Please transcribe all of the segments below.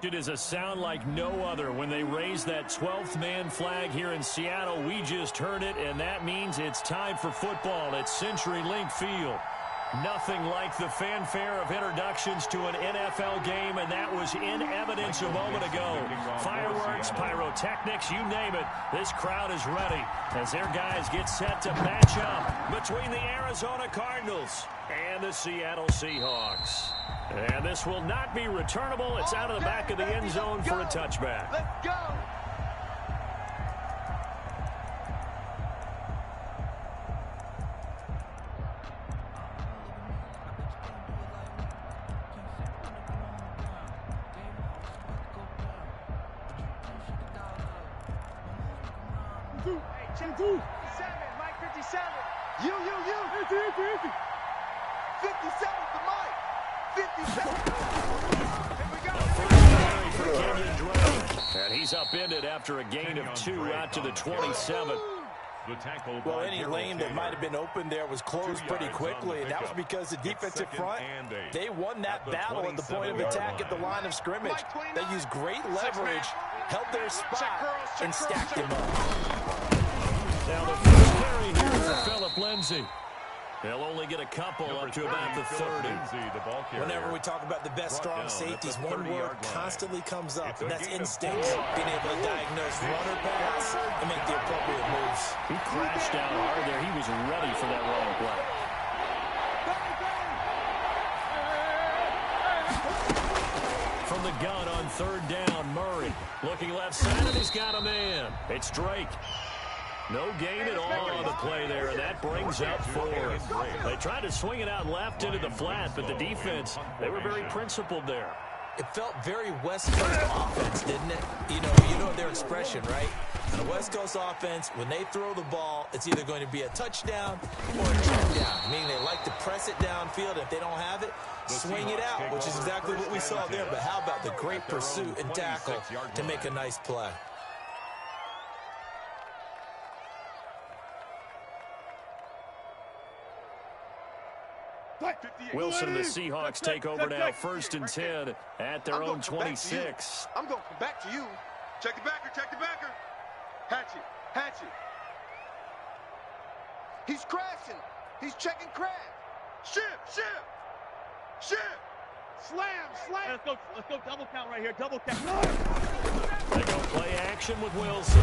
It is a sound like no other when they raise that 12th man flag here in Seattle. We just heard it, and that means it's time for football at CenturyLink Field. Nothing like the fanfare of introductions to an NFL game, and that was in evidence a moment ago. Fireworks, pyrotechnics, you name it. This crowd is ready as their guys get set to match up between the Arizona Cardinals and the Seattle Seahawks. And this will not be returnable. It's out of the back of the end zone for a touchback. Let's go. Hey, check 57, Mike 57. You. 57 to Mike. 57. Here we go. For Kenyon Drake. And he's upended after a gain of 2 out to the 27. Well, any lane that might have been open there was closed pretty quickly, and that was because the defensive front, they won that battle at the point of attack at the line of scrimmage. They used great leverage, held their spot, and stacked him up. Now the first carry here for Phillip Lindsay. They'll only get a couple up to about the 30. Whenever we talk about the best strong safeties, one word constantly comes up, and that's instinct. Being able to diagnose run or pass and make the appropriate moves. He crashed down hard there. He was ready for that running play. From the gun on 3rd down, Murray. Looking left side, and he's got a man. It's Drake. No gain at all on the play there, and that brings up 4. They tried to swing it out left into the flat, but the defense, they were very principled there. It felt very West Coast offense, didn't it? You know their expression, right? On a West Coast offense, when they throw the ball, it's either going to be a touchdown or a check down, meaning they like to press it downfield. If they don't have it, swing it out, which is exactly what we saw there. But how about the great pursuit and tackle to make a nice play? Wilson and the Seahawks take over now, 1st and 10 at their own 26. I'm going to come back to you. Check the backer. Hatchet. He's crashing. He's checking crash. Ship. Slam. Let's go double count right here. Double count. They go play action with Wilson.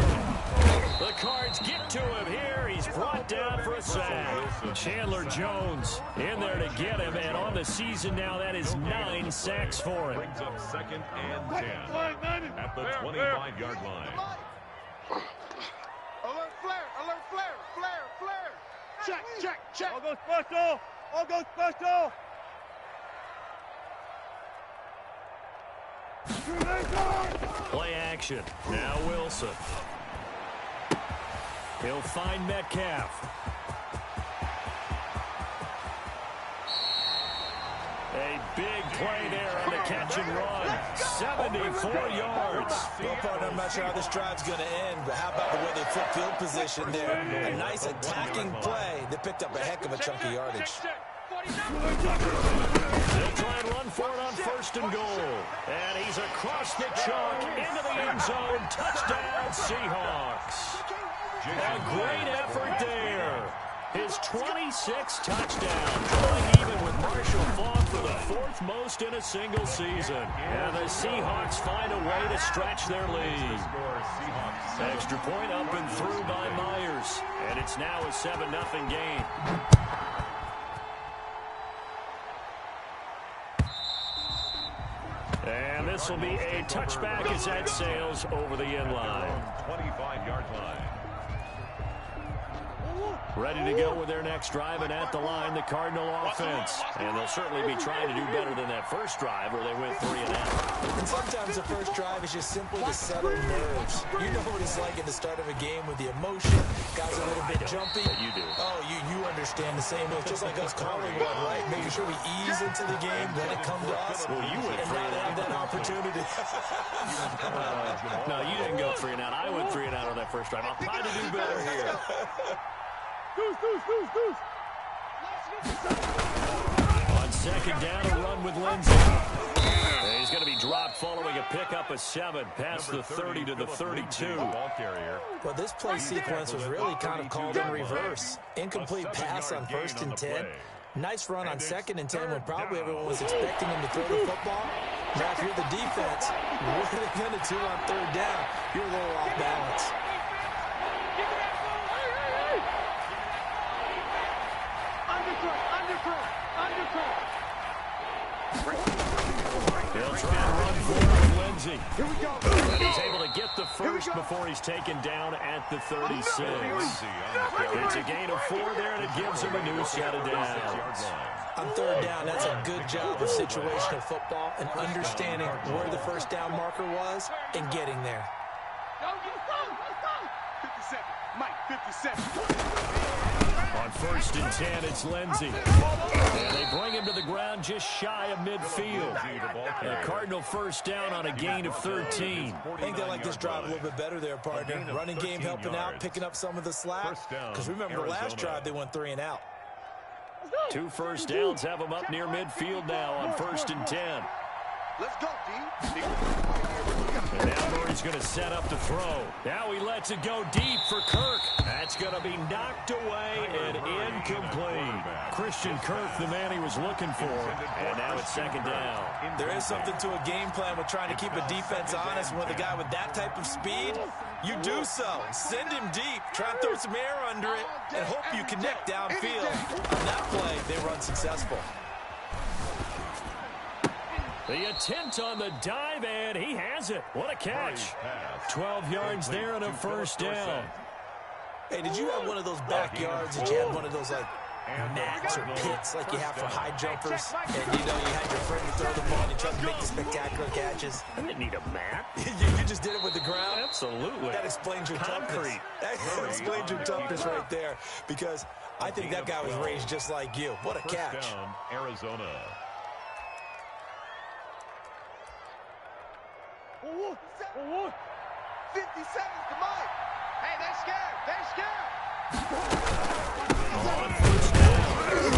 The Cards get to him here. He's brought down for a sack. Chandler Jones in there to get him, and on the season now, that is 9 sacks for him. Brings up 2nd and 10 at the 25-yard line. Alert flare. Check. All go special. Play action. Now Wilson. He'll find Metcalf. A big play there on the catch and run. 74 yards. Well, partner, I'm not sure how this drive's going to end, but how about the way they flip field position there? A nice attacking play that picked up a heck of a chunk of yardage. They'll try and run for it on 1st and goal. And he's across the chalk into the end zone. Touchdown, Seahawks. A great effort there. His 26th touchdown, drawing even with Marshall Faulk for the 4th most in a single season. And the Seahawks find a way to stretch their lead. Extra point up and through by Myers. And it's now a 7-0 game. And this will be a touchback as that sails over the end line. 25-yard line. Ready to go with their next drive, and at the line, the Cardinal offense. And they'll certainly be trying to do better than that first drive where they went 3 and out. And sometimes the first drive is just simply to settle nerves. You know what it's like at the start of a game with the emotion. Guys a little bit jumpy. You do. Oh, you understand the same way. Just like us calling one, right? Making sure we ease into the game, let it come to us. Well, you went and 3 not and have out. that opportunity. No, you didn't go 3 and out. I went 3 and out on that first drive. I'll try to do better here. Goose. On 2nd down, a run with Lindsay. And he's going to be dropped following a pickup of 7 past the 30 to the 32. Well, this play sequence was really kind of called in reverse. Incomplete pass on 1st and 10. Nice run on 2nd and 10 when probably everyone was expecting him to throw the football. Now, if you're the defense, what are they going to do on 3rd down? You're a little off balance. He'll try to run forward with Lindsey. Here we go. And he's able to get the first before he's taken down at the 36. It's a gain of 4 there, and it gives him a new set of downs. On 3rd down, that's a good job of situational football and understanding where the 1st down marker was and getting there. 57. Mike, 57. On 1st and 10, it's Lindsey. And they bring him to the ground just shy of midfield. A Cardinal 1st down on a gain of 13. I think they like this drive a little bit better there, partner. Running game helping out, picking up some of the slack. Because remember, the last drive, they went 3 and out. 2 first downs have him up near midfield now on 1st and 10. Let's go, D. And now Murray's going to set up to throw. Now he lets it go deep for Kirk. That's going to be knocked away and incomplete. Christian Kirk, the man he was looking for. And now it's 2nd down. There is something to a game plan with trying to keep a defense honest. With a guy with that type of speed, you do so. Send him deep. Try and throw some air under it and hope you connect downfield. On that play, they run successful. The attempt on the dive, and he has it. What a catch. 12 yards there and a 1st down. Hey, did you have one of those backyards? Did you have one of those, like, mats or pits like you have for high jumpers? And, you know, you had your friend to throw the ball and you tried to make the spectacular catches? I didn't need a mat. You just did it with the ground? Absolutely. That explains your toughness. That explains your toughness right there. Because I think that guy was raised just like you. What a catch. Arizona. 50 seconds to Mike. Hey, they're scared. They're scared. On 1st down,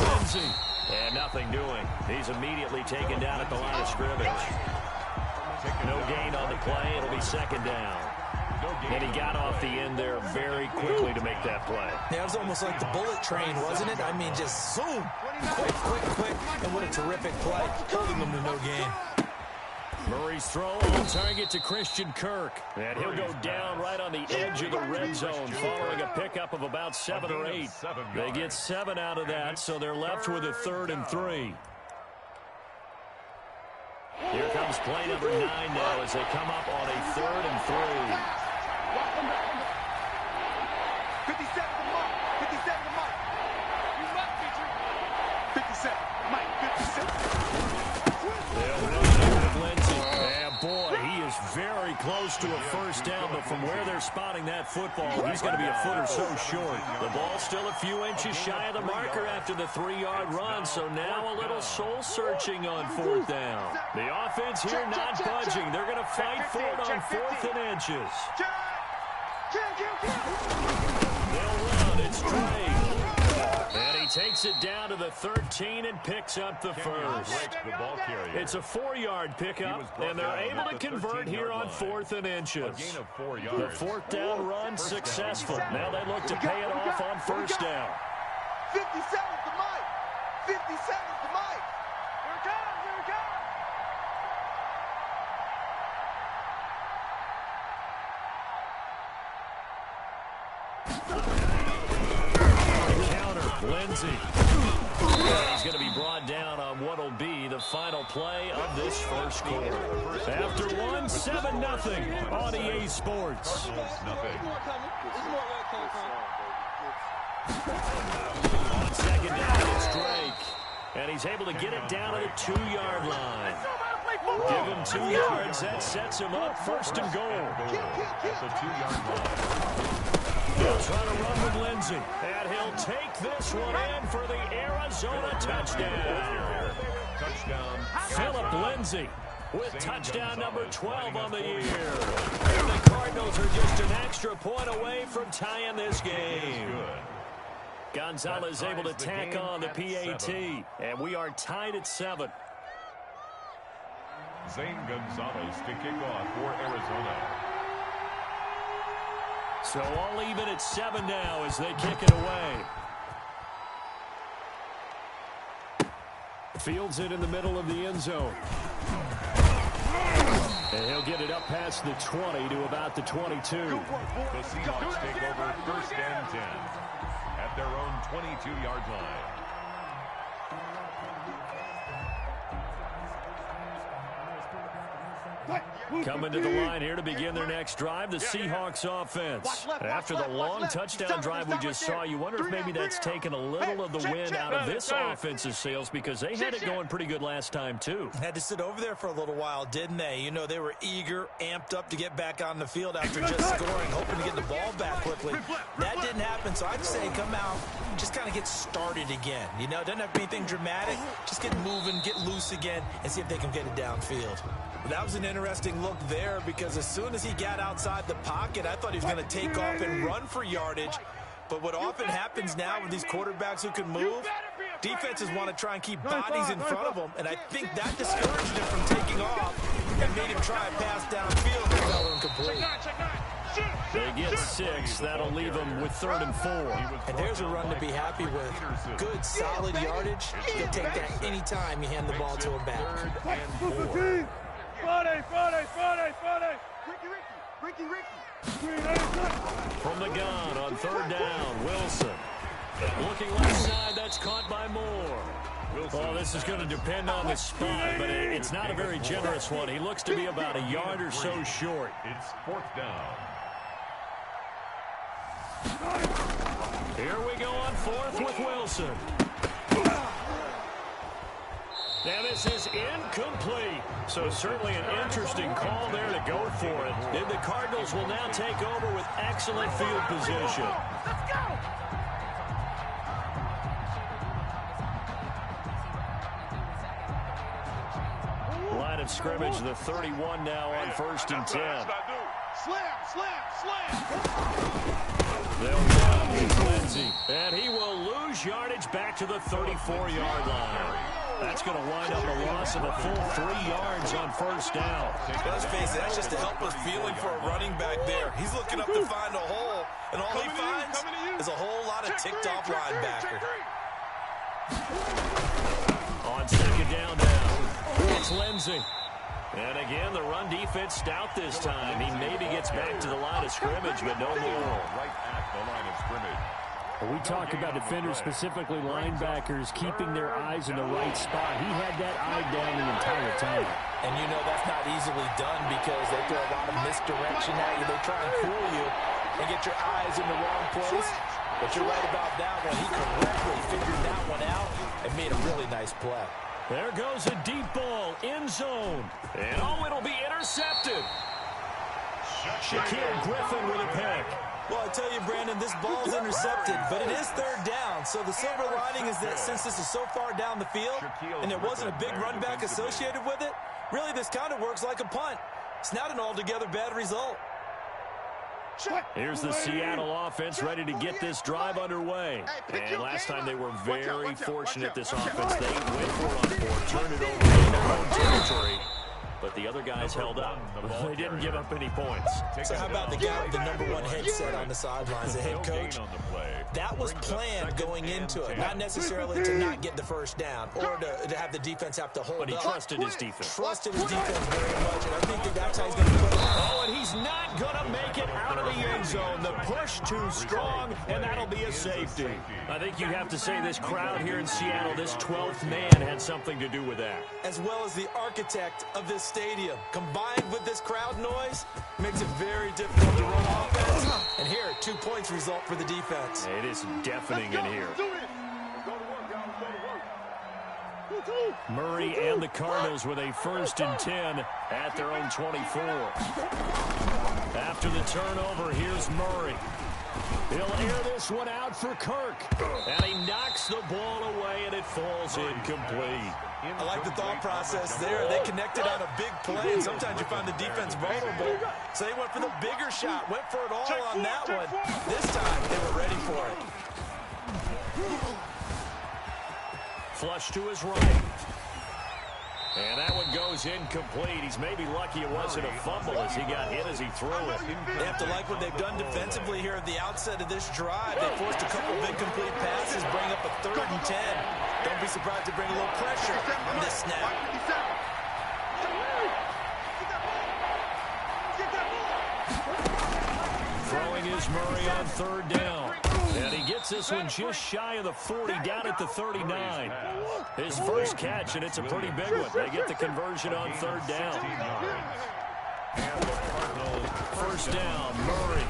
Lindsey. And nothing doing. He's immediately taken down at the line of scrimmage. No gain on the play. It'll be 2nd down. And he got off the end there very quickly to make that play. Yeah, it was almost like the bullet train, wasn't it? I mean, just zoom. Quick. And what a terrific play. Holding them to no gain. Murray's throw on target to Christian Kirk. And he'll go down right on the edge of the red zone following a pickup of about 7 or 8. They get 7 out of that, so they're left with a 3rd and 3. Here comes play number 9 now as they come up on a 3rd and 3. 57 to Mike. 57 to Mike. You must be true. 57. Mike, 57. They'll run it with Lindsey. And boy, he is very close to a 1st down, but from where they're spotting that football, he's going to be a foot or so short. The ball's still a few inches shy of the marker after the 3-yard run, so now a little soul-searching on 4th down. The offense here not budging. They're going to fight for it on 4th and inches. They'll run. It's Drake. And he takes it down to the 13 and picks up the 1st. It's a 4-yard pickup, and they're able to convert here on 4th and inches. The 4th down run successful. Now they look to pay it off on 1st down. 50 seconds to Mike. 50 seconds to Mike. Here it comes. Here it comes. Lindsey. He's going to be brought down on what will be the final play of this 1st quarter. After 1, 7-0 on EA Sports. On 2nd down, it's Drake. And he's able to get it down to the 2-yard line. Give him 2 yards. That sets him up 1st and goal. At the 2-yard line. He'll try to run with Lindsey, and he'll take this one in for the Arizona touchdown. Philip Lindsey with touchdown number 12 on the year. And the Cardinals are just an extra point away from tying this game. Gonzalez able to tack on the PAT, and we are tied at 7. Zane Gonzalez to kick off for Arizona. So all even at 7 now as they kick it away. Fields it in the middle of the end zone. And he'll get it up past the 20 to about the 22. The Seahawks take over 1st and 10 at their own 22-yard line. Coming to the line here to begin their next drive, the Seahawks offense. After the long touchdown drive we just saw, you wonder if maybe that's taken a little of the wind out of this offense's sails because they had it going pretty good last time, too. Had to sit over there for a little while, didn't they? You know, they were eager, amped up to get back on the field after just scoring, hoping to get the ball back quickly. That didn't happen, so I'd say come out, just kind of get started again. You know, it doesn't have to be anything dramatic. Just get moving, get loose again, and see if they can get it downfield. That was an interesting look there because as soon as he got outside the pocket, I thought he was going to take off and run for yardage. But what often happens now with these quarterbacks who can move, defenses want to try and keep bodies in front of them, and I think that discouraged him from taking off and made him try and pass downfield and fell incomplete. They get 6. That'll leave them with 3rd and 4. And there's a run to be happy with. Good, solid yardage. You'll take that anytime you hand the ball to him back. Friday! Ricky! From the gun on 3rd down, Wilson. Looking left side, that's caught by Moore. Well, this is going to depend on the spot, but it's not a very generous one. He looks to be about a yard or so short. It's 4th down. Here we go on 4th with Wilson. Now this is incomplete. So certainly an interesting call there to go for it. And the Cardinals will now take over with excellent field position. Let's go! Line of scrimmage, the 31 now on 1st and 10. Slam! They'll run with Lindsey. And he will lose yardage back to the 34-yard line. That's going to wind up a loss of a full 3 yards on 1st down. Let's face it, that's just a helpless feeling for a running back there. He's looking up to find a hole, and all he finds is a whole lot of ticked-off linebacker. On 2nd down now, it's Lindsey. And again, the run defense stout this time. He maybe gets back to the line of scrimmage, but no more. Right at the line of scrimmage. We talk about defenders, specifically linebackers, keeping their eyes in the right spot. He had that eye down the entire time. And you know that's not easily done because they throw a lot of misdirection at you. They try and fool you and get your eyes in the wrong place. But you're right about that one. He correctly figured that one out and made a really nice play. There goes a deep ball, end zone. And oh, it'll be intercepted. Shaquille Griffin with a pick. Well, I tell you, Brandon, this ball's intercepted, but it is 3rd down. So the silver lining is that since this is so far down the field and there wasn't a big run back associated with it, really this kind of works like a punt. It's not an altogether bad result. Here's the Seattle offense ready to get this drive underway. And last time they were very fortunate, this offense. They went for it on 4th, turned it over in their own territory. But the other guys held up. They didn't give up any points. So how about the guy with the #1 headset on the sidelines, the head coach? That was planned going into it, not necessarily to not get the 1st down or to have the defense have to hold up. But he trusted his defense. Trusted his defense very much, and I think that's how he's going to put it. Oh, and he's not going to make it out of the end zone. The push too strong, and that'll be a safety. I think you have to say this crowd here in Seattle, this 12th man had something to do with that. As well as the architect of this stadium, combined with this crowd noise, makes it very difficult to run offense. And here, 2 points result for the defense. It is deafening in here. Murray and the Cardinals with a 1st and 10 at their own 24. After the turnover, here's Murray. He'll air this one out for Kirk. And he knocks the ball away, and it falls incomplete. I like the thought process there. They connected on a big play, and sometimes you find the defense vulnerable. So they went for the bigger shot, went for it all on that one. This time, they were ready for it. Flush to his right. And that one goes incomplete. He's maybe lucky it wasn't a fumble as he got hit as he threw it. They have to like what they've done defensively here at the outset of this drive. They forced a couple of incomplete passes, bring up a 3rd and 10. Don't be surprised to bring a little pressure on this snap. Throwing is Murray on 3rd down. And he gets this one just shy of the 40, down at the 39. His first catch, and it's a pretty big one. They get the conversion on 3rd down. First down, Murray.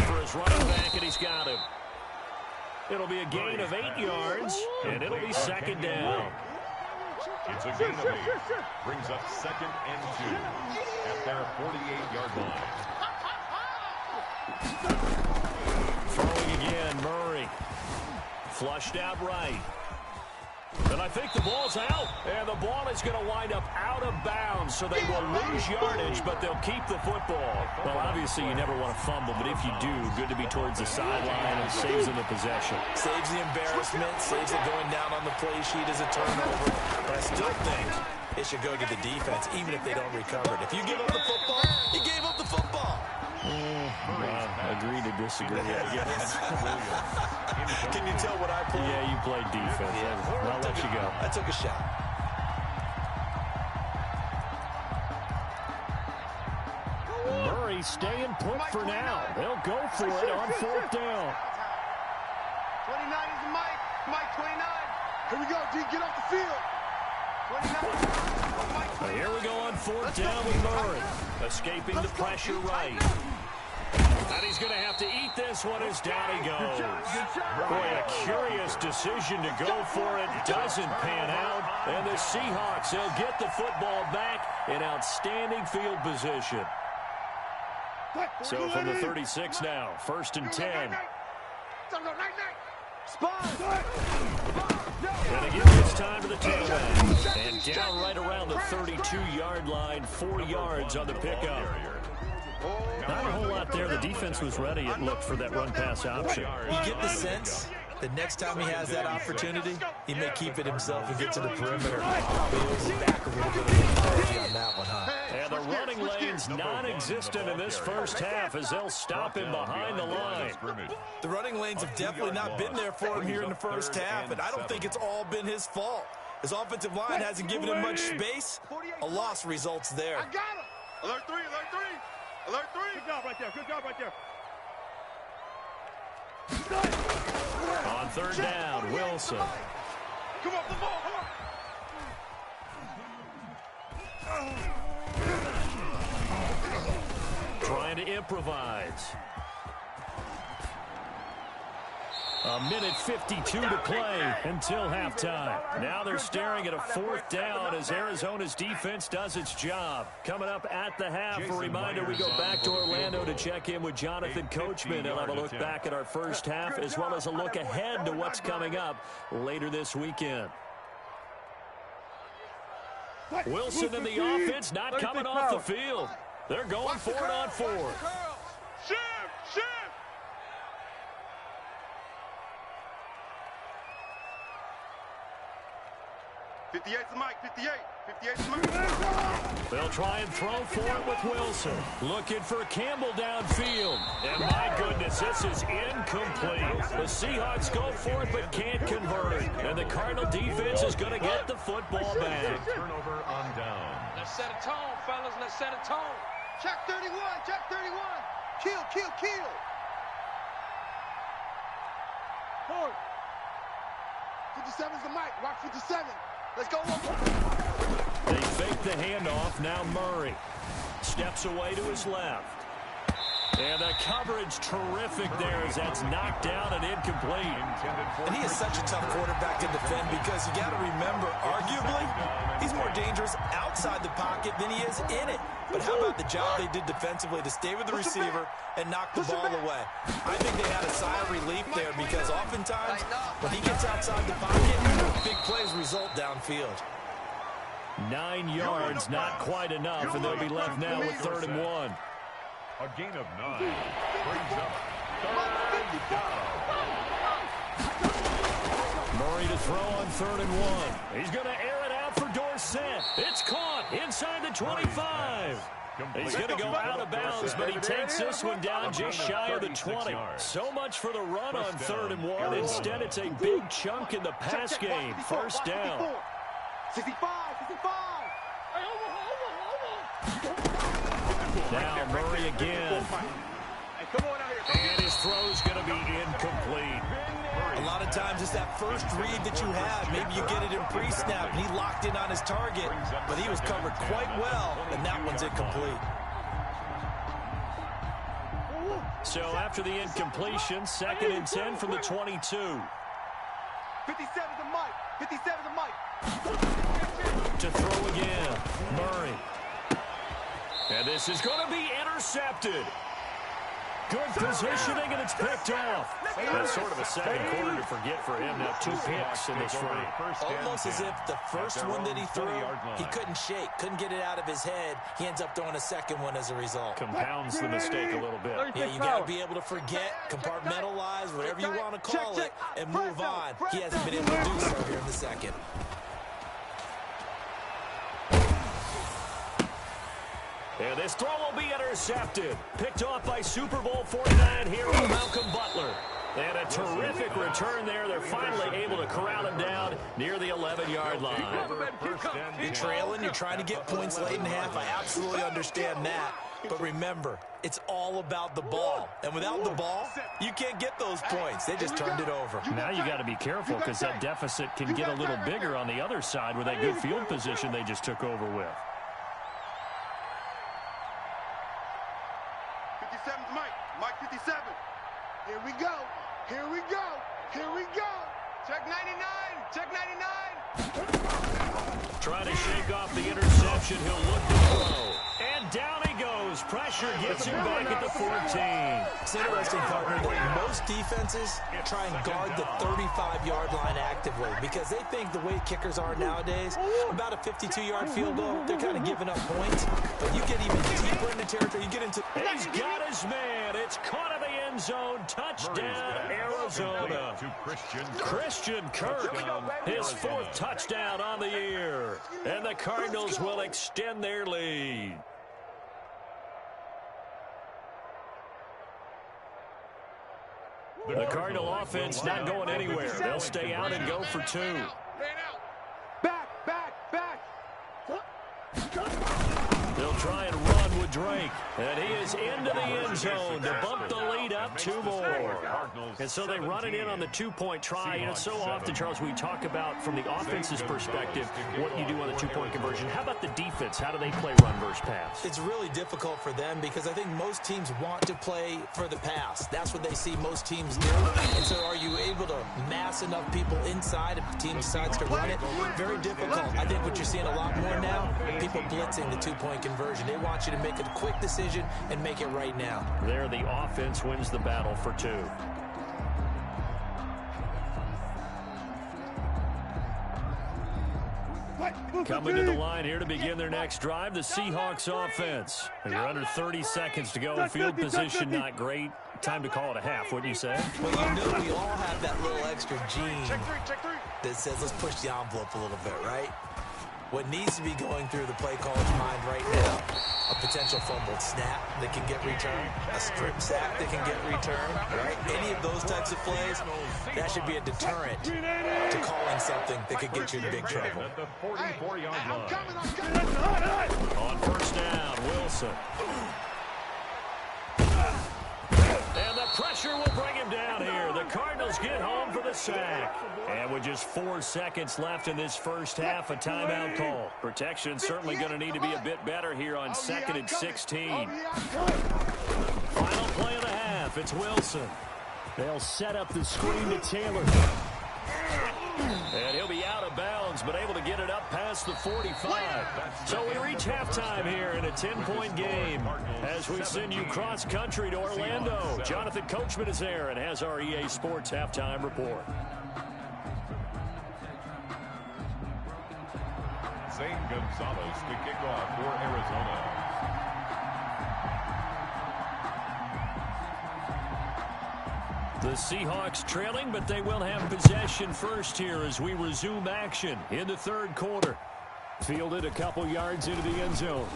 For his running back, and he's got him. It'll be a gain of 8 yards, and it'll be 2nd down. It's a gain of 8. Brings up 2nd and 2 at their 48-yard line. Throwing again, Murray. Flushed out right. And I think the ball's out. And the ball is going to wind up out of bounds, so they will lose yardage, but they'll keep the football. Well, obviously, you never want to fumble, but if you do, good to be towards the sideline and saves them the possession. Saves the embarrassment, saves it going down on the play sheet as a turnover. But I still think it should go to the defense, even if they don't recover it. If you give up the football, you gave up the football. Agree to disagree, I guess. Can you tell what I played? Yeah, you played defense. Yeah. I'll let you go. I took a shot. Murray staying put for now. They'll go for it on 4th down. 29 is the Mike. Mike 29. Here we go, D. Get off the field. 29. Here we go on 4th down with Murray. Escaping the pressure right. And he's going to have to eat this one as down he goes. Boy, a curious decision to go for it. Doesn't pan out. And the Seahawks, they'll get the football back in outstanding field position. So from the 36 now, 1st and 10. And again, it's time to the tailback. And down right around the 32-yard line, 4 yards on the pickup. Not a whole lot there. The defense was ready, it looked, for that run-pass option. You get the sense that next time he has that opportunity, he may keep it himself and get to the perimeter. Bills back a little bit of energy on that one, huh? And the running lane's non-existent in this first half as they'll stop him behind the line. The running lanes have definitely not been there for him here in the first half, and I don't think it's all been his fault. His offensive line hasn't given him much space. A loss results there. I got him. Alert 3, alert 3. Alert 3. Good job right there. Good job right there. On 3rd down, Wilson. Come up the ball. Trying to improvise. A minute 52 to play until halftime. Now they're staring at a 4th down as Arizona's defense does its job. Coming up at the half, a reminder, we go back to Orlando to check in with Jonathan Coachman. He'll have a look back at our first half as well as a look ahead to what's coming up later this weekend. Wilson and the offense not coming off the field. They're going for it on 4th. Shift, shift. '58's the Mike, 58. 58's the Mike. They'll try and throw for it with Wilson. Looking for Campbell downfield. And my goodness, this is incomplete. The Seahawks go for it but can't convert. And the Cardinal defense is going to get the football back. Turnover on down. Let's set a tone, fellas. Let's set a tone. Check 31, check 31. Kill, kill, kill. Forward. 57's the Mike, rock 57. Let's go. They fake the handoff. Now Murray steps away to his left. And the coverage terrific there as that's knocked down and incomplete. And he is such a tough quarterback to defend because you got to remember, arguably, he's more dangerous outside the pocket than he is in it. But how about the job they did defensively to stay with the receiver and knock the ball away? I think they had a sigh of relief there because oftentimes when he gets outside the pocket, big plays result downfield. 9 yards, not quite enough, and they'll be left now with 3rd and 1. A gain of 9 brings up 3rd down. Murray to throw on 3rd and 1. He's going to air it out set. It's caught inside the 25. He's going to go out of bounds, but he takes this one down just shy of the 20. So much for the run on 3rd and 1. Instead, it's a big chunk in the pass game. First down. 65. Now Murray again. And his throw's going to be incomplete. A lot of times it's that first read that you have. Maybe you get it in pre-snap, and he locked in on his target, but he was covered quite well, and that one's incomplete. So after the incompletion, 2nd and 10 from the 22. 57 to Mike. 57 to Mike. To throw again, Murray. And this is going to be intercepted. Good positioning, and it's picked off. That's sort of a second quarter to forget for him. Now 2 picks in this frame. Almost as if the first one that he threw, he couldn't shake, couldn't get it out of his head. He ends up throwing a second one as a result. Compounds the mistake a little bit. Yeah, you got to be able to forget, compartmentalize, whatever you want to call it, and move on. He hasn't been able to do so here in the second. And this throw will be intercepted. Picked off by Super Bowl 49 hero Malcolm Butler. And a terrific return there. They're finally able to corral him down near the 11-yard line. You're trailing. You're trying to get points late in half. I absolutely understand that. But remember, it's all about the ball. And without the ball, you can't get those points. They just turned it over. Now you got to be careful because that deficit can get a little bigger on the other side with that good field position they just took over with. 57's Mike. Mike 57. Here we go. Here we go. Here we go. Check 99. Check 99. Trying to shake off the interception. He'll look to throw. And down he goes. Pressure gets him back at the 14. It's interesting, partner, that most defenses try and guard the 35-yard line actively because they think the way kickers are nowadays, about a 52-yard field goal, they're kind of giving up points. But you get even deeper into territory. You get into... He's got his man. It's caught in the end zone. Touchdown, Arizona. Christian Kirk, his 4th touchdown on the year. And the Cardinals will extend their lead. The Cardinal offense not going anywhere. They'll stay out and go for 2. Back. They'll try and run with Drake. And he is into the end zone to bump the lead up 2 more. And so they run it in on the 2-point try. You know, so often, Charles, we talk about from the offense's perspective what you do on the 2-point conversion. How about the defense? How do they play run versus pass? It's really difficult for them because I think most teams want to play for the pass. That's what they see most teams do. And so are you able to mass enough people inside if the team decides to run it? Very difficult. I think what you're seeing a lot more now, people blitzing the 2-point conversion. They want you to make a quick decision and make it right now. There, the offense wins the battle for 2. Coming to the line here to begin their next drive, the Seahawks offense. You're under 30 seconds to go. Field position not great. Time to call it a half, wouldn't you say? Well, you know we all have that little extra gene that says let's push the envelope a little bit, right? What needs to be going through the play caller's mind right now, a potential fumbled snap that can get returned, a strip sack that can get returned, right? Any of those types of plays, that should be a deterrent to calling something that could get you in big trouble. At the 44-yard line. On first down, Wilson. And the pressure will bring him down here. The Cardinals get home for the sack. And with just 4 seconds left in this first half, a timeout call. Protection certainly going to need to be a bit better here on 2nd and 16. Final play of the half. It's Wilson. They'll set up the screen to Taylor. And he'll be out of bounds, but able to get it up past the 45. So we reach halftime here in a 10-point game as we send you cross-country to Orlando. Jonathan Coachman is there and has our EA Sports halftime report. Zane Gonzalez to kick off for Arizona. The Seahawks trailing, but they will have possession first here as we resume action in the 3rd quarter. Fielded a couple yards into the end zone.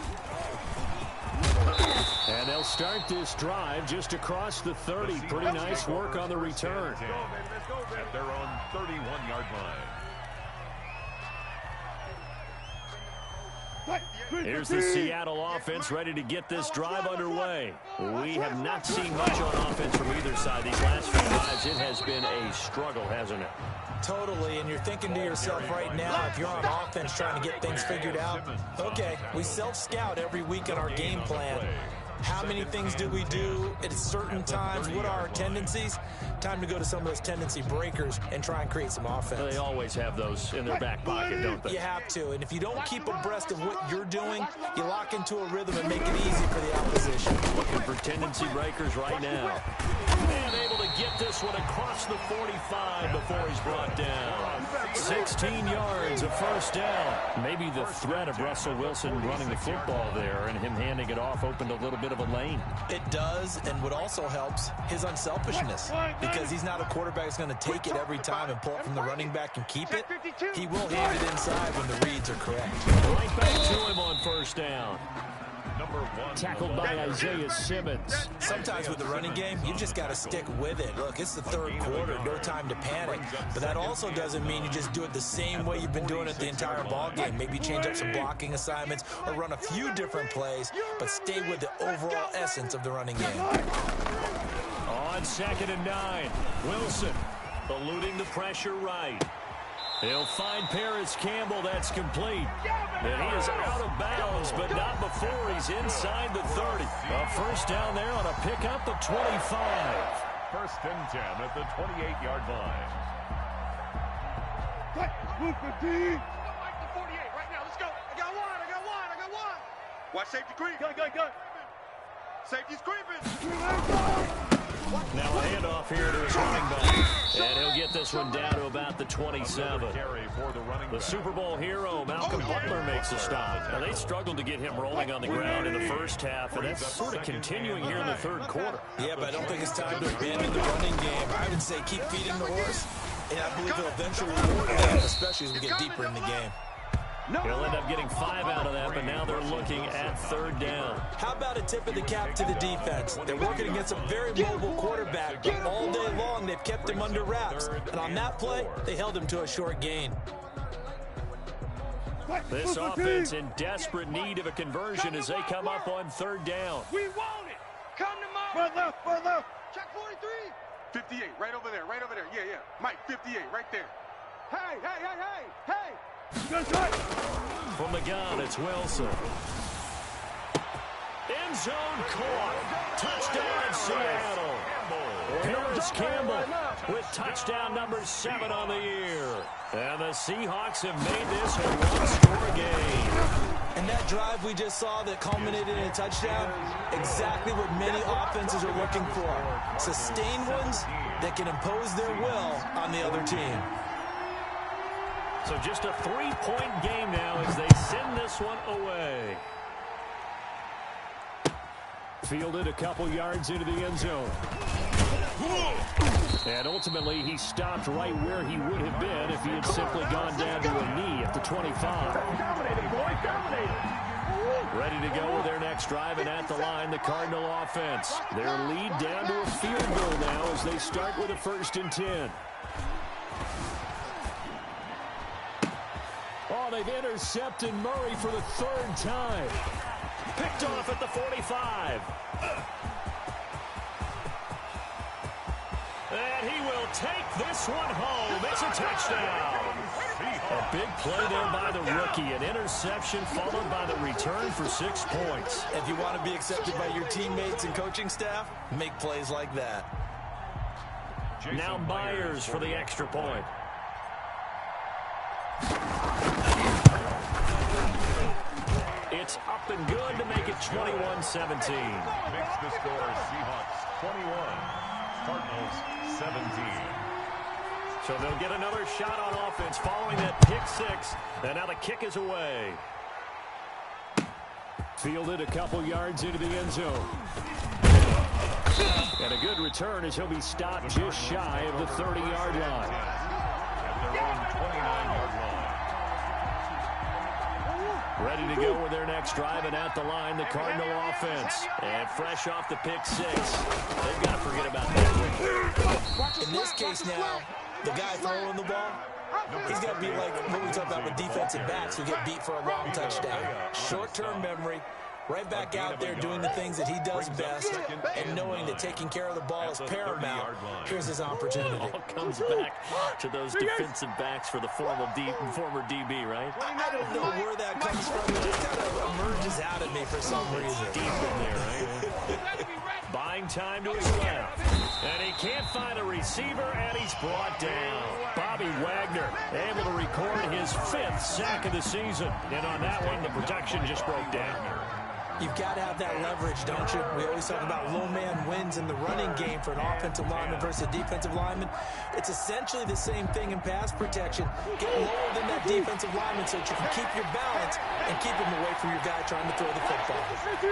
And they'll start this drive just across the 30. Pretty nice work on the return. At their own 31-yard line. Here's the Seattle offense ready to get this drive underway. We have not seen much on offense from either side these last few drives. It has been a struggle, hasn't it? Totally, and you're thinking to yourself right now, if you're on offense trying to get things figured out, okay, we self-scout every week in our game plan. How many things do we do at certain times? What are our tendencies? Time to go to some of those tendency breakers and try and create some offense. They always have those in their back pocket, don't they? You have to, and if you don't keep abreast of what you're doing, you lock into a rhythm and make it easy for the opposition. Looking for tendency breakers right now. And able to get this one across the 45 before he's brought down. 16 yards, a first down. Maybe the threat of Russell Wilson running the football there and him handing it off opened a little bit of a lane. It does, and what also helps, his unselfishness. Because he's not a quarterback that's going to take it every time and pull it from the running back and keep it. He will hand it inside when the reads are correct. Right back to him on first down. Tackled by Isaiah Simmons. Sometimes with the running game, you just got to stick with it. Look, it's the third quarter, no time to panic. But that also doesn't mean you just do it the same way you've been doing it the entire ball game. Maybe change up some blocking assignments or run a few different plays, but stay with the overall essence of the running game. On 2nd and 9, Wilson eluding the pressure right. He'll find Paris Campbell. That's complete. And he is out of bounds, but not before he's inside the 30. A first down there on a pickup of 25. First and 10 at the 28-yard line. Move the team. Mike the 48 right now. Let's go. I got one. Watch safety creep. Go. Safety's creeping. Now a handoff here to his running back. And he'll get this one down to about the 27. The Super Bowl hero, Malcolm Butler, makes a stop. Now, they struggled to get him rolling on the ground in the first half, and that's sort of continuing here in the third quarter. Yeah, but I don't think it's time to abandon the running game. I would say keep feeding the horse, and I believe it'll eventually reward them, especially as we get deeper in the game. He'll end up getting 5 out of that, but now they're looking at third down. How about a tip of the cap to the defense? They're working against a very mobile quarterback, but all day long they've kept him under wraps. And on that play, they held him to a short gain. This offense in desperate need of a conversion as they come up on third down. We want it. Come to Mike. Far left. Check 43. 58, right over there. Yeah. Mike, 58, right there. Hey. From the gun, it's Wilson. End zone caught. Touchdown, Seattle. Paris Campbell with touchdown number 7 on the year. And the Seahawks have made this a one-score game. And that drive we just saw that culminated in a touchdown, exactly what many offenses are looking for. Sustained ones that can impose their will on the other team. So just a 3-point game now as they send this one away. Fielded a couple yards into the end zone. And ultimately, he stopped right where he would have been if he had simply gone down to a knee at the 25. Ready to go with their next drive, and at the line, the Cardinal offense. Their lead down to a field goal now as they start with a 1st and 10. Oh, they've intercepted Murray for the 3rd time. Picked off at the 45. And he will take this one home. It's a touchdown. A big play there by the rookie. An interception followed by the return for 6 points. If you want to be accepted by your teammates and coaching staff, make plays like that. Now Myers for the extra point. It's up and good to make it 21-17. Makes the score Seahawks 21, Cardinals 17. So they'll get another shot on offense following that pick 6. And now the kick is away. Fielded a couple yards into the end zone. And a good return as he'll be stopped just shy of the 30-yard line. At their own 29-yard line. Ready to go with their next drive, and at the line, the Cardinal offense. And fresh off the pick six. They've got to forget about that. In this case now, the guy throwing the ball, he's got to be like what we talk about with defensive backs who get beat for a long touchdown. Short-term memory, right back out there doing the things that he does best, and knowing that taking care of the ball is paramount. Here's his opportunity. It all comes back to those defensive backs for the former DB, right? I don't know where that comes from. It just kind of emerges out of me for some reason. Deep in there, right? Buying time to his left. And he can't find a receiver, and he's brought down. Bobby Wagner able to record his 5th sack of the season. And on that one, the protection just broke down. You've got to have that leverage, don't you? We always talk about low man wins in the running game for an offensive lineman versus a defensive lineman. It's essentially the same thing in pass protection. Get lower than that defensive lineman so that you can keep your balance and keep him away from your guy trying to throw the football.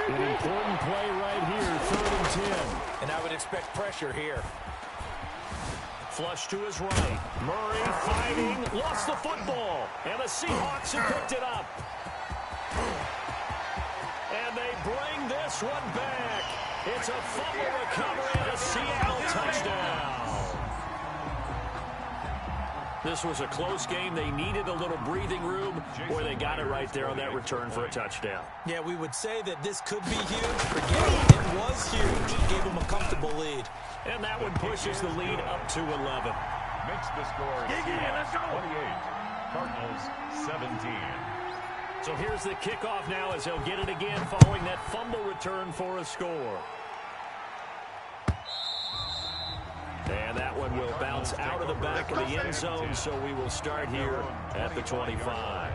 An important play right here, 3rd and 10. And I would expect pressure here. Flush to his right. Murray fighting, lost the football. And the Seahawks have picked it up. And they bring this one back. It's a fumble recovery and a Seattle touchdown. This was a close game. They needed a little breathing room. Boy, they got it right there on that return for a touchdown. Yeah, we would say that this could be huge. Forget it. It was huge. It gave them a comfortable lead. And that one pushes the lead up to 11. Makes the score Seahawks 28, Cardinals 17. So here's the kickoff now as he'll get it again following that fumble return for a score. And that one will bounce out of the back of the end zone, so we will start here at the 25.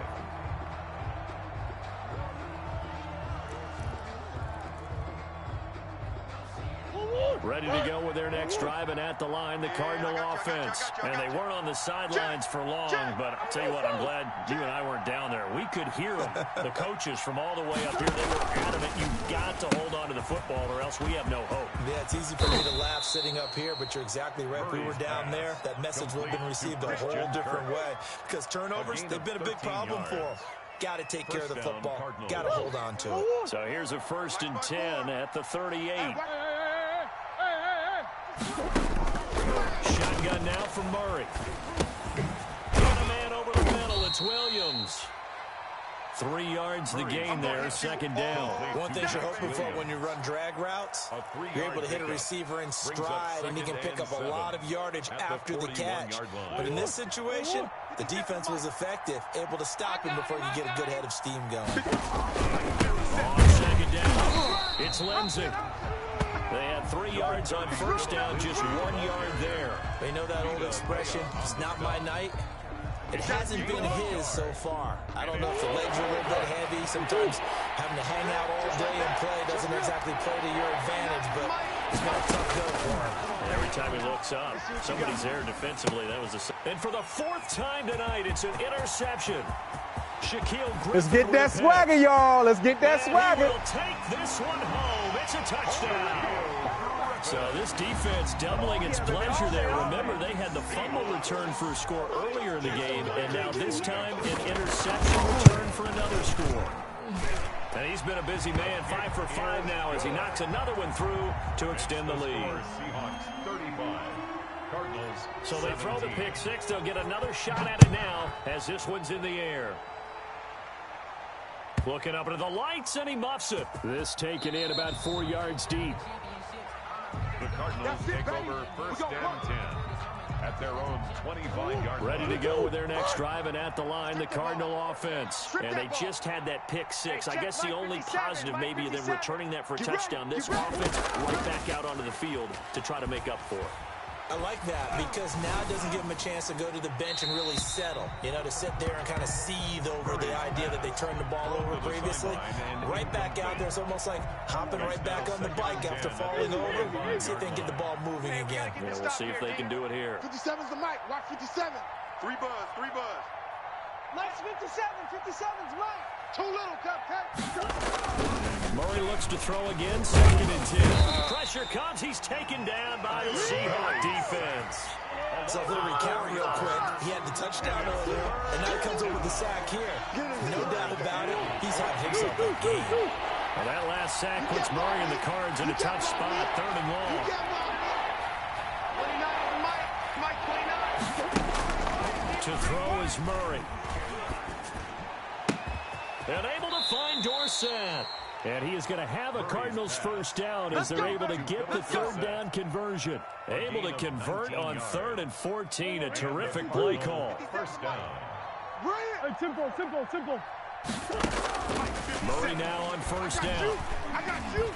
Ready to go with their next drive, and at the line, the Cardinal offense. And they weren't on the sidelines for long, but I'll tell you what, I'm glad you and I weren't down there. We could hear them, the coaches from all the way up here. They were adamant, you've got to hold on to the football or else we have no hope. Yeah, it's easy for me to laugh sitting up here, but you're exactly right. If we were down there, that message would have been received a whole different way. Because turnovers, they've been a big problem for them. Got to take care of the football. Got to hold on to it. So here's a 1st and 10 at the 38. Shotgun now for Murray. And a man over the middle. It's Williams. 3 yards the gain there, 2nd down. One thing you're hoping for when you run drag routes, you're able to hit a receiver in stride, and he can pick up a lot of yardage after the catch. But in this situation, the defense was effective, able to stop him before you get a good head of steam going. On 2nd down, it's Lindsey. They had 3 yards on 1st down, just 1 yard there. They know that old expression, it's not my night. It hasn't been his so far. I don't know if the legs are a little bit heavy. Sometimes having to hang out all day and play doesn't exactly play to your advantage, but it's been a tough go for him. And every time he looks up, somebody's there defensively. That was and for the 4th time tonight, it's an interception. Shaquille Griffin. Let's get that swagger, y'all. Let's get that swagger. He will take this one home. It's a touchdown. So this defense doubling its pleasure there. Remember, they had the fumble return for a score earlier in the game, and now this time an interception return for another score. And he's been a busy man, 5 for 5 now as he knocks another one through to extend the lead. Seahawks 35, Cardinals. So they throw the pick six. They'll get another shot at it now as this one's in the air. Looking up into the lights, and he muffs it. This taken in about 4 yards deep. The Cardinals take over 1st and 10 at their own 25-yard line. Ready to go with their next drive, and at the line, the Cardinal offense. And they just had that pick six. I guess the only positive maybe of them returning that for a touchdown. This offense right back out onto the field to try to make up for it. I like that because now it doesn't give them a chance to go to the bench and really settle. You know, to sit there and kind of seethe over the idea that they turned the ball over previously. Right back out there, it's almost like hopping right back on the bike after falling over. See if they can get the ball moving again. Yeah, we'll see if they can do it here. 57's the mic. Watch 57. 3 buzz, 3 buzz. Mike's 57. 57's Mike. Too little, Cupcake. Murray looks to throw again, 2nd and 10. Pressure comes. He's taken down by the Seahawks defense. So he'll recount real quick. He had the touchdown earlier, and now he comes over with the sack here. No doubt about it, he's had himself a game. Well, that last sack puts Murray and the Cards in a tough spot, 3rd and long. 29, To throw is Murray. And able to find Dorsett. And he is going to have a Cardinals first down as they're able to get the 3rd down conversion. Able to convert on 3rd and 14. A terrific play call. First down. Hey, simple. Murray now on 1st down. I got you.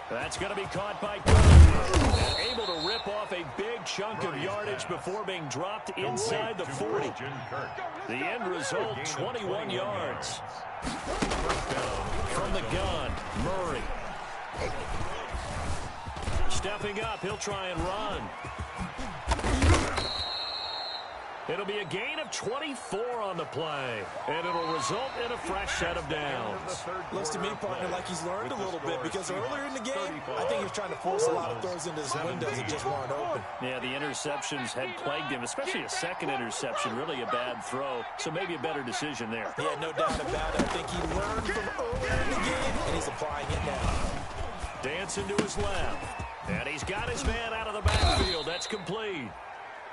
That's going to be caught by Kirk. And able to rip off a big chunk of yardage before being dropped inside the 40. The end result, 21 yards. From the gun, Murray. Stepping up, he'll try and run. It'll be a gain of 24 on the play, and it'll result in a fresh set of downs. Looks to me, partner, like he's learned a little bit, because earlier in the game, I think he was trying to force a lot of throws into his windows that just weren't open. Yeah, the interceptions had plagued him, especially a second interception, really a bad throw, so maybe a better decision there. Yeah, no doubt about it. I think he learned from earlier in the game, and he's applying it now. Dancing to his left, and he's got his man out of the backfield. That's complete.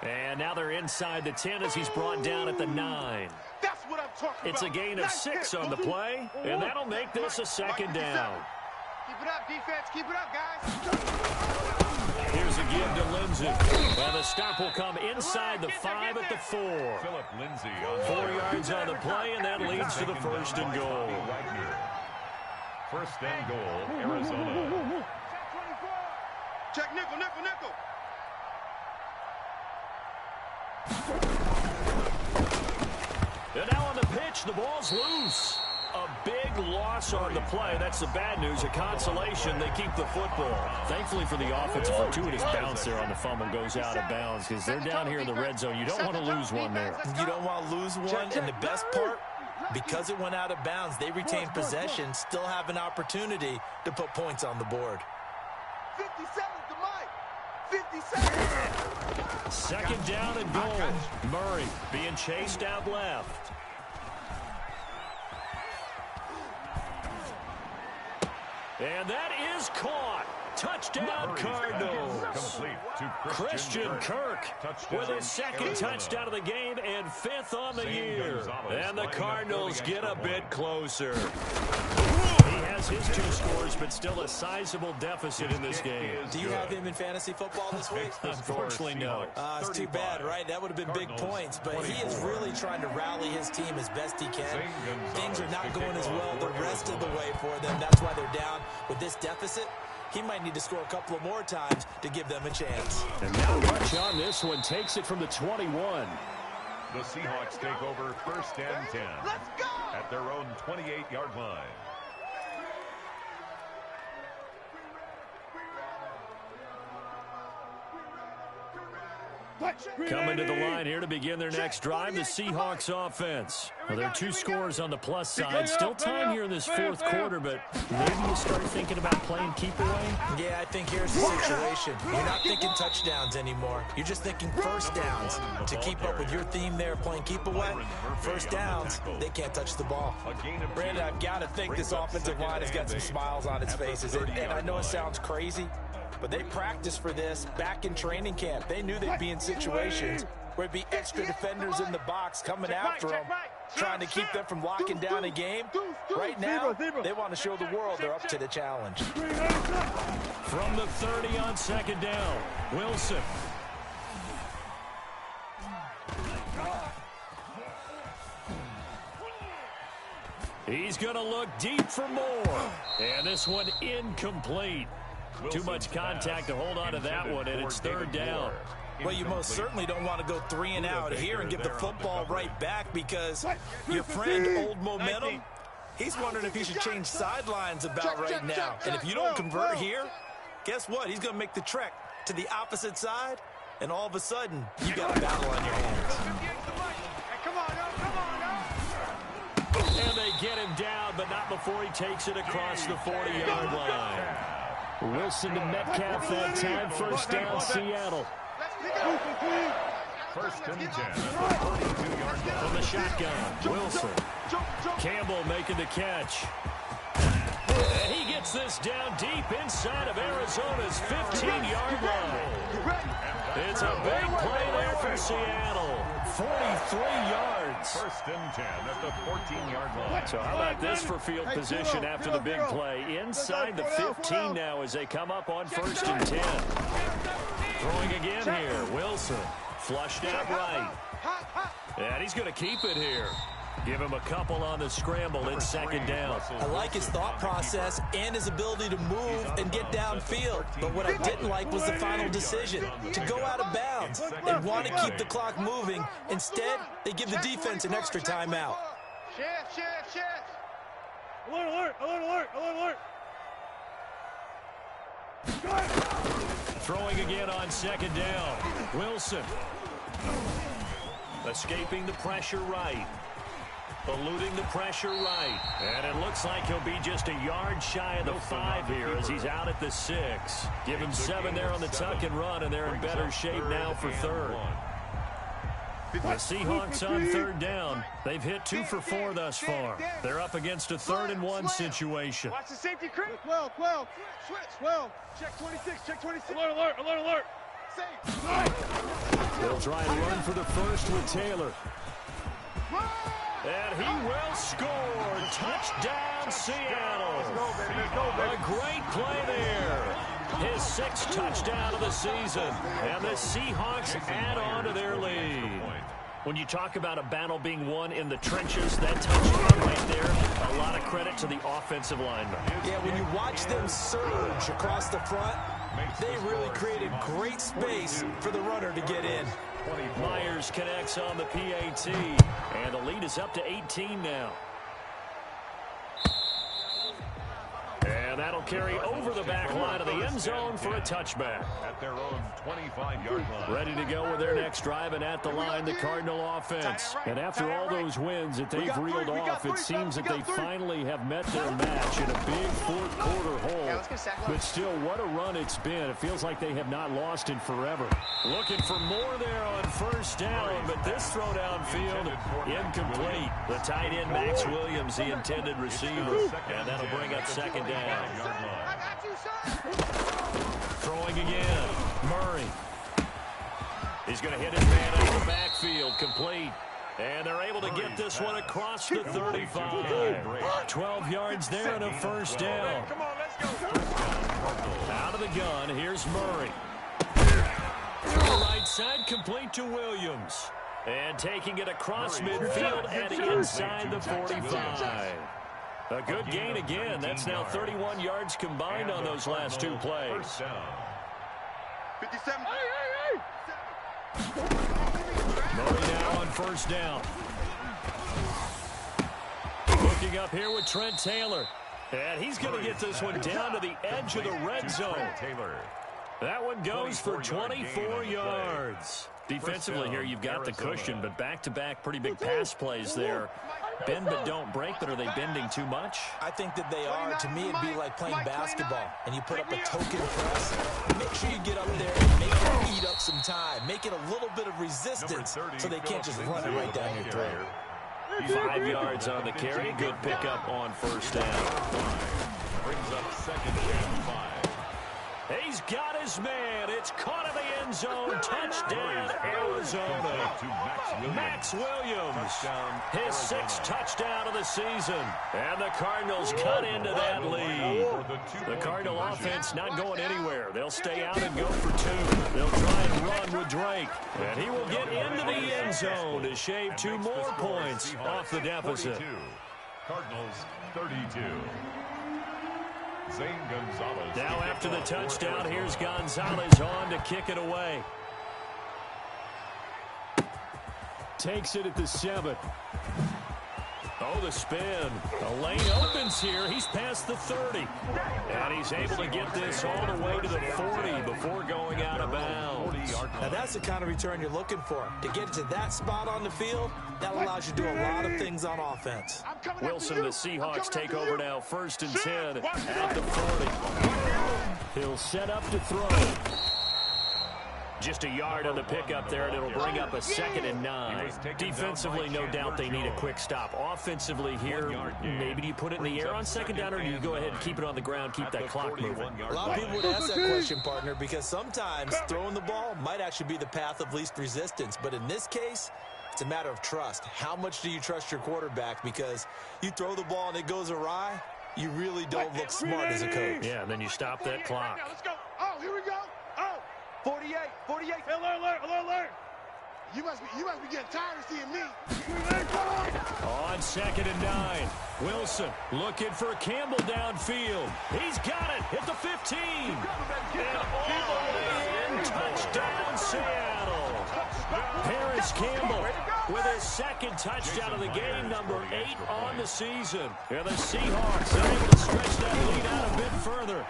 And now they're inside the 10 as he's brought down at the 9. That's what I'm talking about. It's a gain of 6 on the play, and that'll make this a 2nd down. Keep it up, defense. Keep it up, guys. Here's a give to Lindsey. And the stop will come inside the 5 at the 4. Philip Lindsay on 4 yards on the play, and that leads to the 1st and goal. First and goal, Arizona. Check nickel. And now on the pitch, the ball's loose. A big loss on the play. That's the bad news. A consolation, they keep the football. Thankfully for the offense, a fortuitous bounce there on the fumble goes out of bounds because they're down here in the red zone. You don't want to lose one there. You don't want to lose one, and the best part, because it went out of bounds, they retained possession, still have an opportunity to put points on the board. 57 to Mike. 57. 2nd down and goal. Murray being chased out left. And that is caught. Touchdown, Cardinals. Christian Kirk with his 2nd touchdown of the game and 5th on the year. And the Cardinals get a bit closer. He has his 2 scores, but still a sizable deficit in this game. Do you have him in fantasy football this week? Unfortunately, no. It's too bad, right? That would have been big points, but he is really trying to rally his team as best he can. Things are not going as well the rest of the way for them. That's why they're down with this deficit. He might need to score a couple of more times to give them a chance. And now Rush on this one takes it from the 21. The Seahawks take over 1st and 10. Let's go. At their own 28-yard line. Coming to the line here to begin their next drive, the Seahawks offense. Well, there are 2 scores on the plus side. Still time here in this 4th quarter, but maybe you start thinking about playing keep away? Yeah, I think here's the situation. You're not thinking touchdowns anymore. You're just thinking first downs. To keep up with your theme there, playing keep away, first downs, they can't touch the ball. Brandon, I've got to think this offensive line has got some smiles on its faces. And I know it sounds crazy, but they practiced for this back in training camp. They knew they'd be in situations where it'd be extra defenders in the box coming after them, trying to keep them from locking down a game. Right now, they want to show the world they're up to the challenge. From the 30 on 2nd down, Wilson. He's going to look deep for more. And this one incomplete. Too much contact to hold on to that one, and it's 3rd down. Well, you most certainly don't want to go 3 and out here and give the football right back because your friend, Old Momentum, he's wondering if he should change sidelines about right now. And if you don't convert here, guess what? He's going to make the trek to the opposite side, and all of a sudden, you got a battle on your hands. Come on, And they get him down but not before he takes it across the 40-yard line. Wilson to Metcalf that time. First down, Seattle. First and 10 at the 42-yard line. From the shotgun, Wilson. Campbell making the catch. And he gets this down deep inside of Arizona's 15-yard line. It's a big play there for Seattle. 43 yards. First and 10 at the 14-yard line. So how about this for field position after the big play? Inside the 15 now as they come up on first and 10. Throwing again here, Wilson. Flushed out right. And he's going to keep it here. Give him a couple on the scramble. It's second down. I like his thought process and his ability to move and get downfield. But what I didn't like was the final decision, to go out of bounds. They want to keep the clock moving. Instead, they give the defense an extra timeout. Shift. Alert, alert, alert, alert, alert. Throwing again on second down. Wilson. Escaping the pressure right. Eluding the pressure right. And it looks like he'll be just a yard shy of the 5 here as he's out at the 6. Give him 7 there on the tuck and run, and they're in better shape now for third. The Seahawks on third down. They've hit 2 for 4 thus far. They're up against a 3rd and 1 situation. Watch the safety creep. 12. Check 26, check 26. Alert. They'll try and run for the first with Taylor. And he will score. Touchdown, Seattle. A great play there. His 6th touchdown of the season. And the Seahawks add on to their lead. When you talk about a battle being won in the trenches, that touchdown right there, a lot of credit to the offensive linemen. Yeah, when you watch them surge across the front, they really created great space for the runner to get in. Myers connects on the PAT, and the lead is up to 18 now. And that'll carry over the back line of the end zone for a touchback. At their own 25-yard line. Ready to go with their next drive, and at the line, the Cardinal offense. And after all those wins that they've reeled off, it seems that they finally have met their match in a big fourth-quarter hole. But still, what a run it's been. It feels like they have not lost in forever. Looking for more there on first down, but this throw downfield, incomplete. The tight end, Max Williams, the intended receiver. And that'll bring up second down. Throwing again, Murray. He's going to hit his man out of the backfield, complete. And they're able to get this one across the 35. 12 yards there and a first down. Come on, let's go. Out of the gun, here's Murray. Through the right side, complete to Williams. And taking it across midfield and inside the 45. A good gain again. That's now 31 yards combined on those last 2 plays. 57. Murray now on first down. Looking up here with Trent Taylor. And he's going to get this one down to the edge of the red zone. That one goes for 24 yards. Defensively here, you've got the cushion, but back-to-back pretty big pass plays there. Bend but don't break, but are they bending too much? I think that they are. To me, it'd be like playing basketball, and you put up a token press. Make sure you get up there and make them eat up some time. Make it a little bit of resistance so they can't just run it right down your throat. 5 yards on the carry. Good pickup on first down. Brings up second and 5. He's got his man. It's caught in the end zone. Touchdown, Arizona. Max Williams. His 6th touchdown of the season. And the Cardinals cut into that lead. The Cardinal offense not going anywhere. They'll stay out and go for 2. They'll try and run with Drake. And he will get into the end zone to shave 2 more points off the deficit. Cardinals 32. Zane Gonzalez. Now after the touchdown, here's Gonzalez on to kick it away. Takes it at the 7. Oh, the spin. The lane opens here. He's past the 30. And he's able to get this all the way to the 40 before going out of bounds. Now, that's the kind of return you're looking for. To get to that spot on the field, that allows you to do a lot of things on offense. Wilson, the Seahawks take over now, 1st and 10 at the 40. He'll set up to throw. Just a yard on the pickup there, and it'll bring up a 2nd and 9. Defensively, no doubt they need a quick stop. Offensively here, maybe do you put it in the air on 2nd down, or do you go ahead and keep it on the ground, keep that clock moving? A lot of people would ask that question, partner, because sometimes throwing the ball might actually be the path of least resistance. But in this case, it's a matter of trust. How much do you trust your quarterback? Because you throw the ball and it goes awry, you really don't look smart as a coach. Yeah, and then you stop that clock. Let's go. Oh, here we go. Oh. 48. Alert. You must be getting tired of seeing me. On 2nd and 9. Wilson looking for Campbell downfield. He's got it at the 15. And all the way in. Touchdown, Seattle. Paris Campbell with his 2nd touchdown of the game, number 8 on the season. And the Seahawks are able to stretch that lead out a bit further.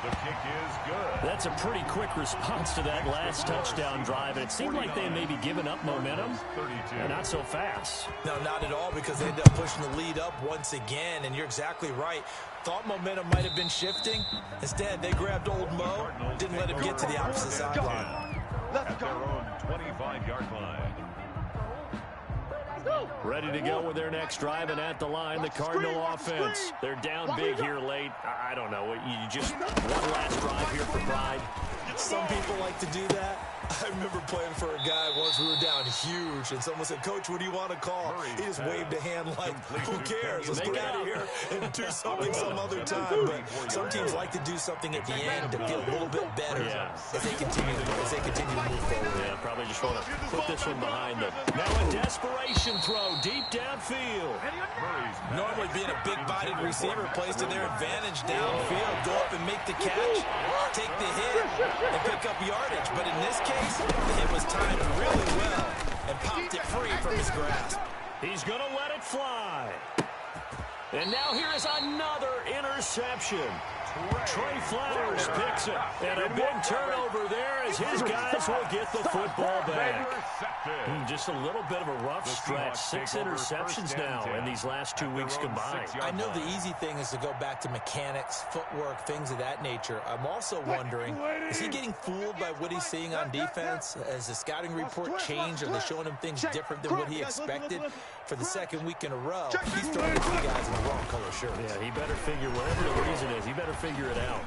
The kick is good. That's a pretty quick response to that last touchdown drive. And it seemed like they may be giving up momentum. And not so fast. No, not at all, because they ended up pushing the lead up once again. And you're exactly right. Thought momentum might have been shifting. Instead, they grabbed old Mo, didn't let him get to the opposite sideline. At their own 25-yard line. Ready to go with their next drive, and at the line, the Cardinal offense. They're down big here late. I don't know. You just one last drive here for pride. Some people like to do that. I remember playing for a guy once. We were down huge, and someone said, "Coach, what do you want to call?" He just waved a hand like, "Who cares? Let's get out of here and do something some other time." But some teams like to do something at the end to feel a little bit better as they continue to move forward. Yeah, probably just want to put this one behind them. Now a desperation throw deep downfield. Normally being a big-bodied receiver plays to their advantage downfield. Go up and make the catch, take the hit, and pick up yardage. But in this case, the hit was timed really well and popped it free from his grasp. He's going to let it fly. And now here is another interception. Trey Flowers picks it. And a big turnover there as his guys will get the football back. Just a little bit of a rough stretch. 6 interceptions now in these last 2 weeks combined. I know the easy thing is to go back to mechanics, footwork, things of that nature. I'm also wondering, is he getting fooled by what he's seeing on defense? Has the scouting report changed? Are they showing him things different than what he expected? For the 2nd week in a row, he's throwing two guys in the wrong color shirts. Yeah, he better figure, whatever the reason is, he better figure it out.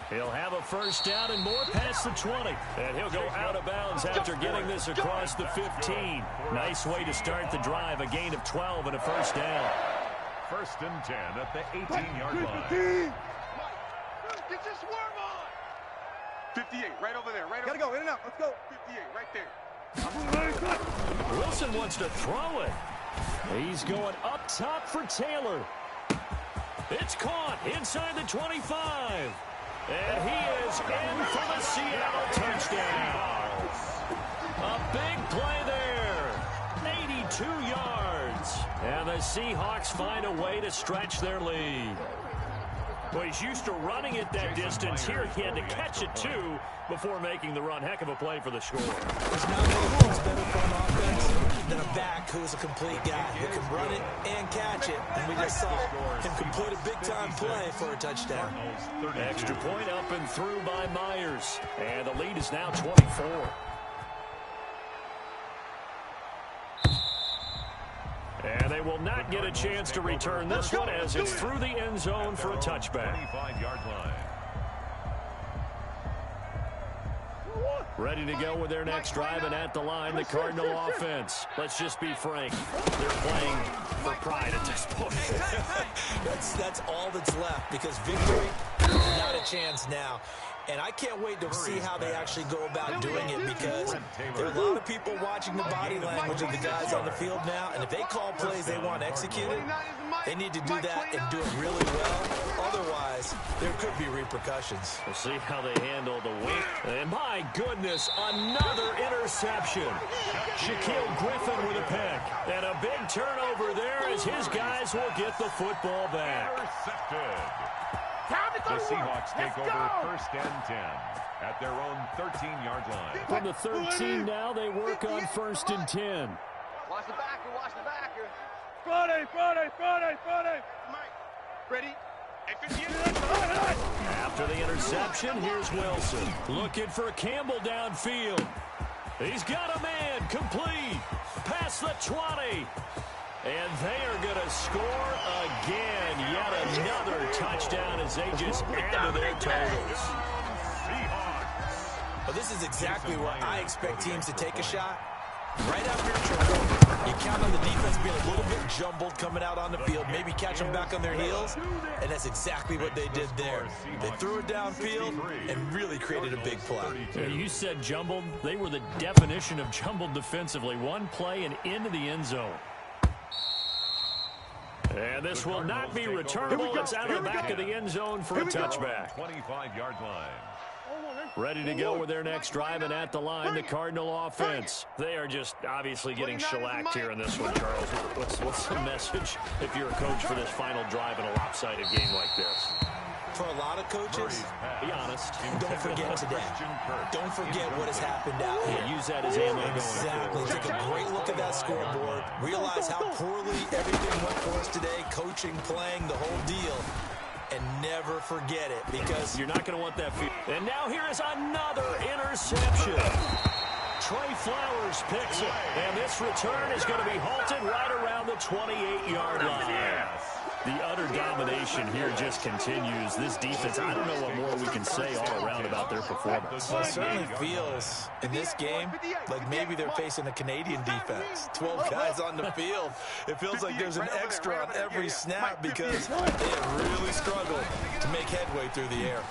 He'll have a 1st down and more past the 20. And he'll go out of bounds after getting this across the 15. Nice way to start the drive. A gain of 12 and a 1st down. 1st and 10 at the 18-yard line. Get your swerve on. 58, right over there. Right over there. Gotta go, in and out. Let's go. 58, right there. Wilson wants to throw it. He's going up top for Taylor. It's caught inside the 25. And he is in for the Seattle touchdown. A big play there. 82 yards. And the Seahawks find a way to stretch their lead. Well, he's used to running it that distance. Here he had to catch it, too, before making the run. Heck of a play for the score. There's not many things better for an offense than a back who is a complete guy who can run it and catch it. And we just saw him complete a big-time play for a touchdown. Extra point up and through by Myers. And the lead is now 24. And they will not get a chance to return this one as it's through the end zone for a touchback. 25-yard line. Ready to go with their next drive, and at the line, the Cardinal offense. Let's just be frank. They're playing for pride at this point. That's all that's left, because victory, not a chance now. And I can't wait to see how they actually go about doing it, because there are a lot of people watching the body language of the guys on the field now, and if they call plays they want executed, they need to do that and do it really well. Otherwise, offense, there could be repercussions. We'll see how they handle the win. And my goodness, another interception. Shaquille Griffin with a pick. And a big turnover there as his guys will get the football back. Intercepted. The Seahawks take over 1st and 10 at their own 13-yard line. From the 13 now, they work on 1st and 10. Watch the backer, watch the backer. Friday. Mike, ready? After the interception, here's Wilson. Looking for Campbell downfield. He's got a man, complete. Past the 20. And they are going to score again. Yet another touchdown as they just add to their totals. Well, this is exactly where I expect teams to take a shot. Right after a turnover, you count on the defense being a little bit jumbled coming out on the field, maybe catch them back on their heels, and that's exactly what they did there. They threw it downfield and really created a big play. Yeah, you said jumbled. They were the definition of jumbled defensively. One play and into the end zone. And this will not be returnable. It's out of the back of the end zone for a touchback. 25-yard line. Ready to go with their next drive, and at the line, the Cardinal offense. They are just obviously getting shellacked here in this one, Charles. What's the message if you're a coach for this final drive in a lopsided game like this? For a lot of coaches, be honest. Don't forget today. Don't forget what has happened out here. Use that as ammo going Exactly. forward. Take a great look at that scoreboard. Realize how poorly everything went for us today. Coaching, playing, the whole deal. And never forget it, because you're not going to want that field. And now here is another interception. Trey Flowers picks it. And this return is going to be halted right around the 28-yard line. The utter domination here just continues. This defense, I don't know what more we can say all around about their performance. Well, it certainly feels in this game like maybe they're facing a Canadian defense. 12 guys on the field. It feels like there's an extra on every snap because they have really struggled to make headway through the air.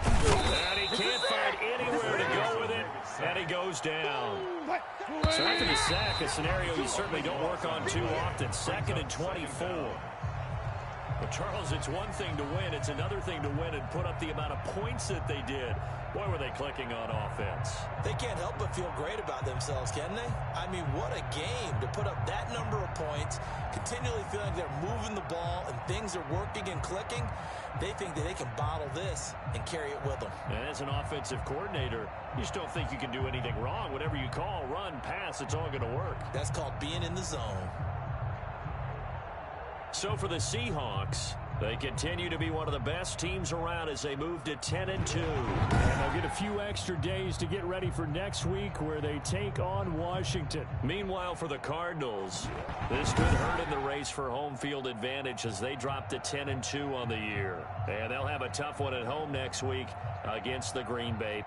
And he can't find anywhere to go with it, and he goes down. So after the sack, a scenario you certainly don't work on too often. 2nd and 24. But, Charles, it's one thing to win. It's another thing to win and put up the amount of points that they did. Boy, were they clicking on offense. They can't help but feel great about themselves, can they? I mean, what a game to put up that number of points, continually feeling like they're moving the ball and things are working and clicking. They think that they can bottle this and carry it with them. And as an offensive coordinator, you just don't think you can do anything wrong. Whatever you call, run, pass, it's all going to work. That's called being in the zone. So for the Seahawks, they continue to be one of the best teams around as they move to 10-2. And they'll get a few extra days to get ready for next week where they take on Washington. Meanwhile, for the Cardinals, this could hurt in the race for home field advantage as they drop to 10-2 on the year. And they'll have a tough one at home next week against the Green Bay